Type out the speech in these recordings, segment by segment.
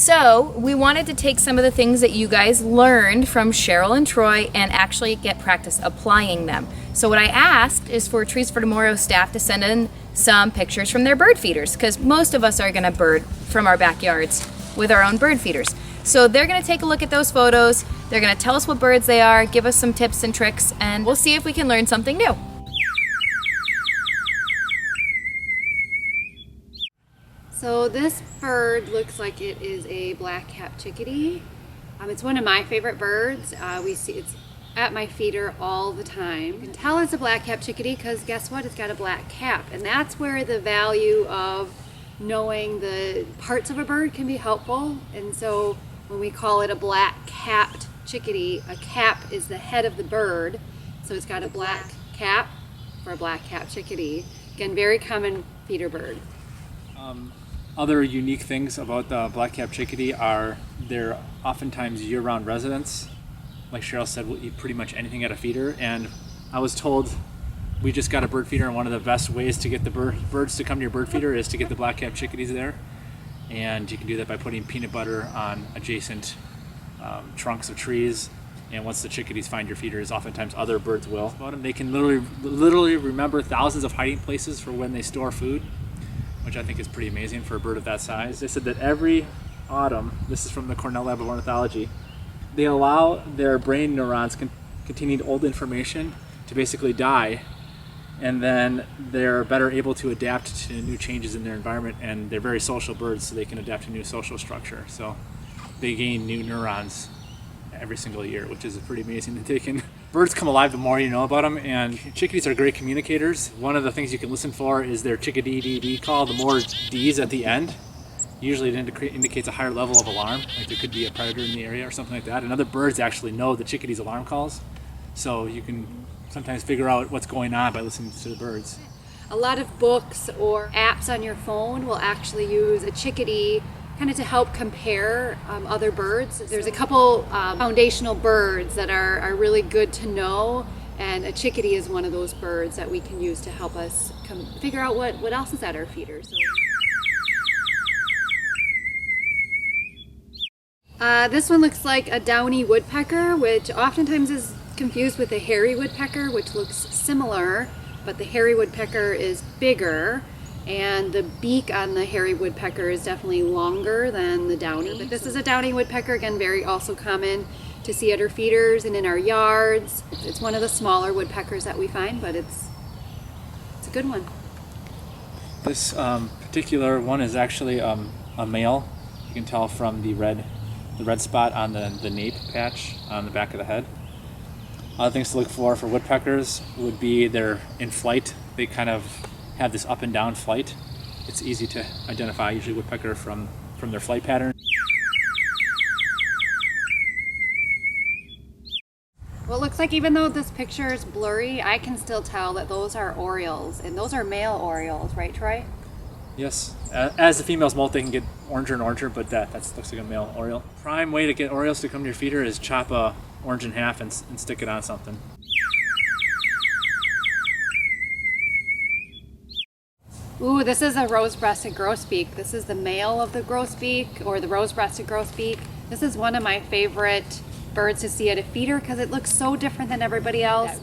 So we wanted to take some of the things that you guys learned from Cheryl and Troy and actually get practice applying them. So what I asked is for Trees for Tomorrow staff to send in some pictures from their bird feeders, because most of us are going to bird from our backyards with our own bird feeders. So they're going to take a look at those photos, they're going to tell us what birds they are, give us some tips and tricks, and we'll see if we can learn something new. So this bird looks like it is a black-capped chickadee. It's one of my favorite birds. We see it's at my feeder all the time. You can tell it's a black-capped chickadee because guess what? It's got a black cap, and that's where the value of knowing the parts of a bird can be helpful. And so when we call it a black-capped chickadee, a cap is the head of the bird, so it's got a black cap for a black-capped chickadee. Again, very common feeder bird. Other unique things about the black-capped chickadee are they're oftentimes year-round residents. Like Cheryl said, we'll eat pretty much anything at a feeder, and I was told we just got a bird feeder, and one of the best ways to get the birds to come to your bird feeder is to get the black-capped chickadees there. And you can do that by putting peanut butter on adjacent trunks of trees, and once the chickadees find your feeders, oftentimes other birds will. They can literally remember thousands of hiding places for when they store food, which I think is pretty amazing for a bird of that size. They said that every autumn, this is from the Cornell Lab of Ornithology, they allow their brain neurons containing old information to basically die, and then they're better able to adapt to new changes in their environment, and they're very social birds, so they can adapt to new social structure. So they gain new neurons every single year, which is pretty amazing that they can. Birds come alive the more you know about them, and chickadees are great communicators. One of the things you can listen for is their chickadee call. The more D's at the end, usually it indicates a higher level of alarm, like there could be a predator in the area or something like that. And other birds actually know the chickadee's alarm calls, so you can sometimes figure out what's going on by listening to the birds. A lot of books or apps on your phone will actually use a chickadee kind of to help compare other birds. There's a couple foundational birds that are really good to know, and a chickadee is one of those birds that we can use to help us figure out what else is at our feeders. This one looks like a downy woodpecker, which oftentimes is confused with a hairy woodpecker, which looks similar, but the hairy woodpecker is bigger, and the beak on the hairy woodpecker is definitely longer than the downy. But this is a downy woodpecker, again, very also common to see at our feeders and in our yards. It's one of the smaller woodpeckers that we find, but it's a good one. This particular one is actually a male. You can tell from the red spot on the nape patch on the back of the head. Other things to look for woodpeckers would be they're in flight. They kind of have this up and down flight. It's easy to identify usually woodpecker from their flight pattern. Well, it looks like even though this picture is blurry, I can still tell that those are orioles, and those are male orioles, right, Troy? Yes. As the females molt, they can get oranger and oranger, but that looks like a male oriole. Prime way to get orioles to come to your feeder is chop a orange in half and stick it on something. Ooh, this is a rose-breasted grosbeak. This is the male of the grosbeak, or the rose-breasted grosbeak. This is one of my favorite birds to see at a feeder because it looks so different than everybody else.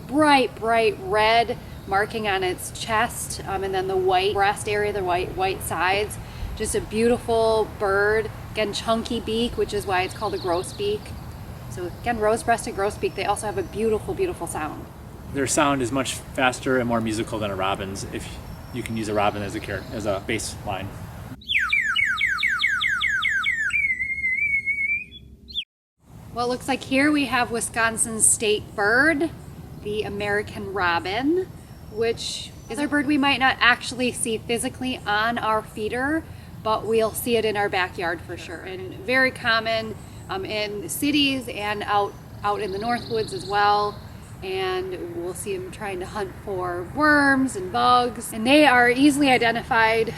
Bright red marking on its chest, and then the white breast area, the white sides. Just a beautiful bird. Again, chunky beak, which is why it's called a grosbeak. So again, rose-breasted grosbeak, they also have a beautiful sound. Their sound is much faster and more musical than a robin's, if you can use a robin as a bass line. Well, it looks like here we have Wisconsin's state bird, the American robin, which is a bird we might not actually see physically on our feeder, but we'll see it in our backyard for sure. And very common in cities and out in the North Woods as well. And we'll see them trying to hunt for worms and bugs. And they are easily identified,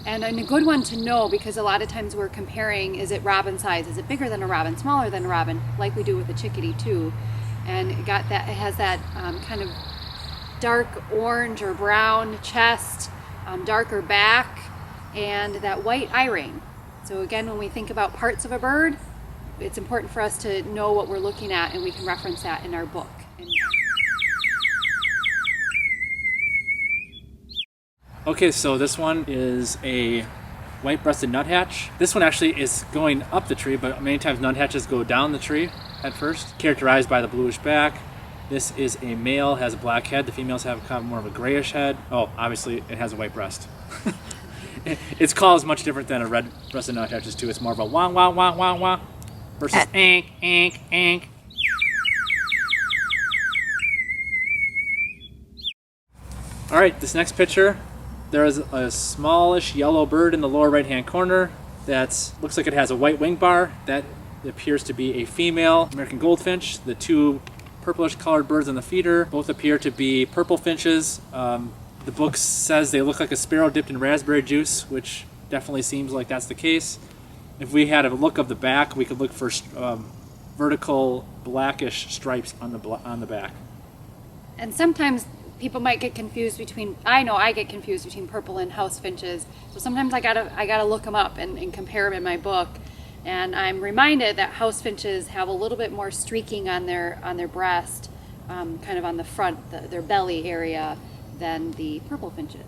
and a good one to know, because a lot of times we're comparing, is it robin size? Is it bigger than a robin, smaller than a robin, like we do with the chickadee too? And it has that kind of dark orange or brown chest, darker back, and that white eye ring. So again, when we think about parts of a bird, it's important for us to know what we're looking at, and we can reference that in our book. Okay, so this one is a white-breasted nuthatch. This one actually is going up the tree, but many times nuthatches go down the tree at first, characterized by the bluish back. This is a male, has a black head. The females have kind of more of a grayish head. Oh, obviously it has a white breast. Its call is much different than a red-breasted nuthatch's too. It's more of a wah wah wah wah wah versus ank ank ank. All right, this next picture, there is a smallish yellow bird in the lower right-hand corner that looks like it has a white wing bar. That appears to be a female American goldfinch. The two purplish colored birds on the feeder both appear to be purple finches. The book says they look like a sparrow dipped in raspberry juice, which definitely seems like that's the case. If we had a look of the back, we could look for vertical blackish stripes on the back. And sometimes people might get confused between, I know I get confused between purple and house finches. So sometimes I gotta look them up and compare them in my book. And I'm reminded that house finches have a little bit more streaking on their breast, kind of on the front, their belly area, than the purple finches.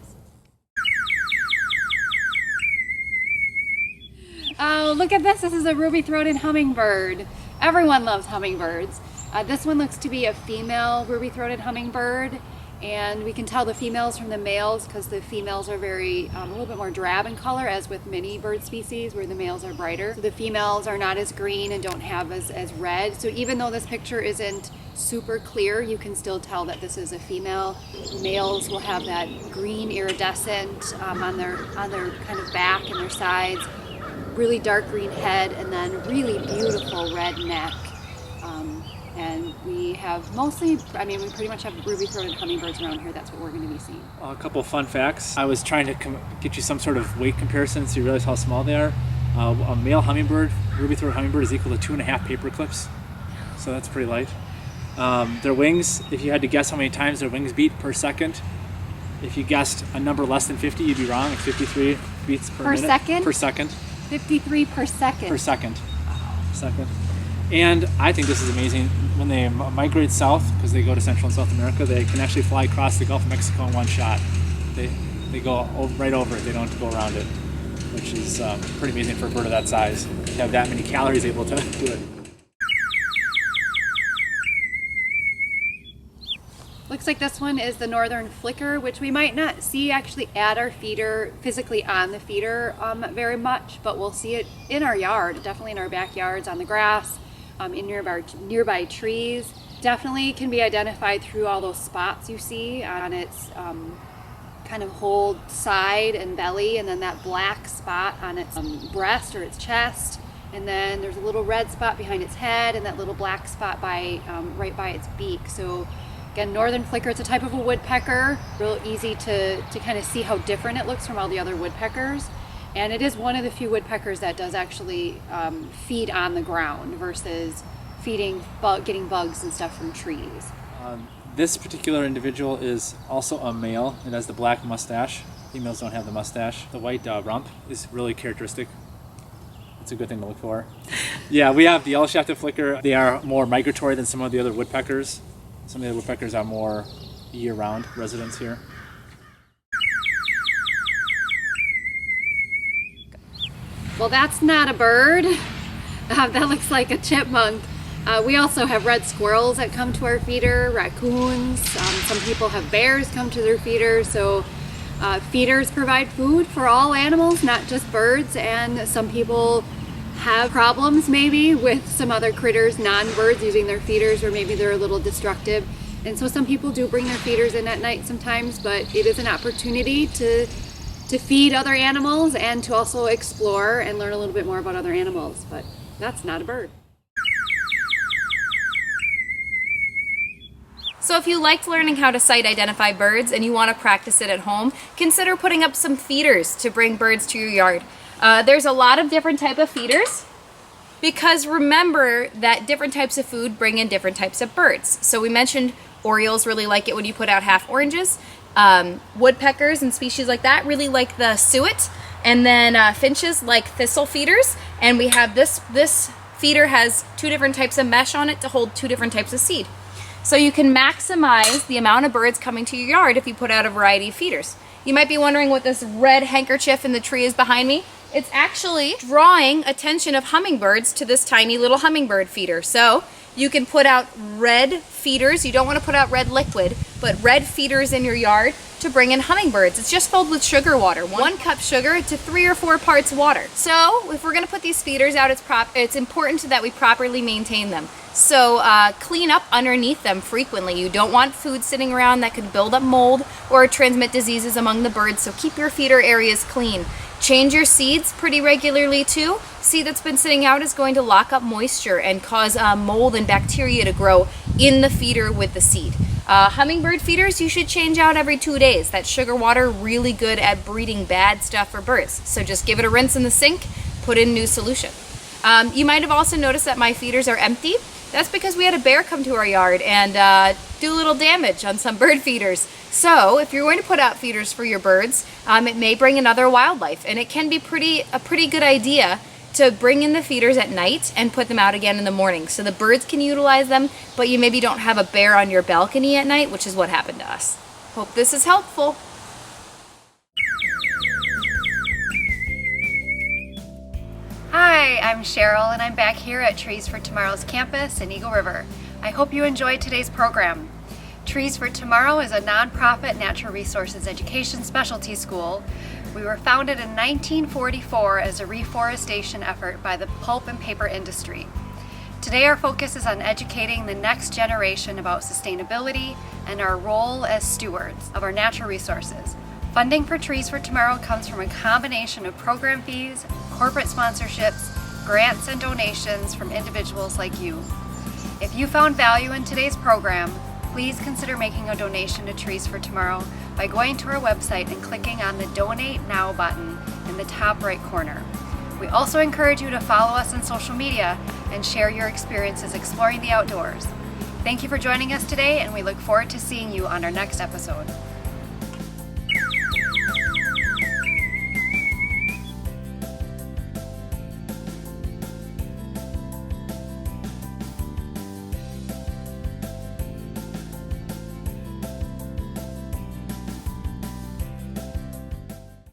Oh, look at this. This is a ruby-throated hummingbird. Everyone loves hummingbirds. This one looks to be a female ruby-throated hummingbird, and we can tell the females from the males because the females are very a little bit more drab in color, as with many bird species where the males are brighter. So the females are not as green and don't have as red. So even though this picture isn't super clear, you can still tell that this is a female. Males will have that green iridescent on their kind of back and their sides, really dark green head, and then really beautiful red neck. And we have mostly, I mean, we pretty much have ruby-throated hummingbirds around here. That's what we're going to be seeing. A couple of fun facts. I was trying to get you some sort of weight comparison so you realize how small they are. A male hummingbird, ruby-throated hummingbird, is equal to 2.5 paper clips. So that's pretty light. Their wings, if you had to guess how many times their wings beat per second, if you guessed a number less than 50, you'd be wrong. It's 53 beats per minute. Second? Per second. 53 per second. Per second. Second. And I think this is amazing. When they migrate south, because they go to Central and South America, they can actually fly across the Gulf of Mexico in one shot. They go right over it. They don't have to go around it, which is pretty amazing for a bird of that size to have that many calories able to do it. Looks like this one is the northern flicker, which we might not see actually at our feeder, physically on the feeder very much, but we'll see it in our yard, definitely in our backyards, on the grass, in nearby trees. Definitely can be identified through all those spots you see on its kind of whole side and belly, and then that black spot on its breast or its chest. And then there's a little red spot behind its head and that little black spot right by its beak. So again, northern flicker, it's a type of a woodpecker. Real easy to kind of see how different it looks from all the other woodpeckers. And it is one of the few woodpeckers that does actually feed on the ground versus getting bugs and stuff from trees. This particular individual is also a male. It has the black mustache. Females don't have the mustache. The white rump is really characteristic. It's a good thing to look for. Yeah, we have the yellow-shafted flicker. They are more migratory than some of the other woodpeckers. Some of the woodpeckers are more year-round residents here. Well, that's not a bird. That looks like a chipmunk. We also have red squirrels that come to our feeder, raccoons. Some people have bears come to their feeder. So feeders provide food for all animals, not just birds. And some people have problems maybe with some other critters, non-birds, using their feeders, or maybe they're a little destructive. And so some people do bring their feeders in at night sometimes, but it is an opportunity to feed other animals and to also explore and learn a little bit more about other animals. But that's not a bird. So if you liked learning how to sight identify birds and you want to practice it at home, consider putting up some feeders to bring birds to your yard. There's a lot of different type of feeders, because remember that different types of food bring in different types of birds. So we mentioned orioles really like it when you put out half oranges. Woodpeckers and species like that really like the suet, And then finches like thistle feeders, and we have this feeder has 2 different types of mesh on it to hold 2 different types of seed. So you can maximize the amount of birds coming to your yard if you put out a variety of feeders. You might be wondering what this red handkerchief in the tree is behind me. It's actually drawing attention of hummingbirds to this tiny little hummingbird feeder. So you can put out red feeders. You don't want to put out red liquid, but red feeders in your yard to bring in hummingbirds. It's just filled with sugar water. 1 cup sugar to 3 or 4 parts water. So if we're going to put these feeders out, it's important that we properly maintain them. So clean up underneath them frequently. You don't want food sitting around that could build up mold or transmit diseases among the birds, so keep your feeder areas clean. Change your seeds pretty regularly too. Seed that's been sitting out is going to lock up moisture and cause mold and bacteria to grow in the feeder with the seed. Hummingbird feeders you should change out every 2 days. That sugar water really good at breeding bad stuff for birds. So just give it a rinse in the sink, put in new solution. You might have also noticed that my feeders are empty. That's because we had a bear come to our yard and do a little damage on some bird feeders. So if you're going to put out feeders for your birds, it may bring in other wildlife, and it can be a pretty good idea to bring in the feeders at night and put them out again in the morning so the birds can utilize them, but you maybe don't have a bear on your balcony at night, which is what happened to us. Hope this is helpful. Hi, I'm Cheryl, and I'm back here at Trees for Tomorrow's campus in Eagle River. I hope you enjoyed today's program. Trees for Tomorrow is a nonprofit natural resources education specialty school. We were founded in 1944 as a reforestation effort by the pulp and paper industry. Today our focus is on educating the next generation about sustainability and our role as stewards of our natural resources. Funding for Trees for Tomorrow comes from a combination of program fees, corporate sponsorships, grants, and donations from individuals like you. If you found value in today's program, please consider making a donation to Trees for Tomorrow by going to our website and clicking on the Donate Now button in the top right corner. We also encourage you to follow us on social media and share your experiences exploring the outdoors. Thank you for joining us today, and we look forward to seeing you on our next episode.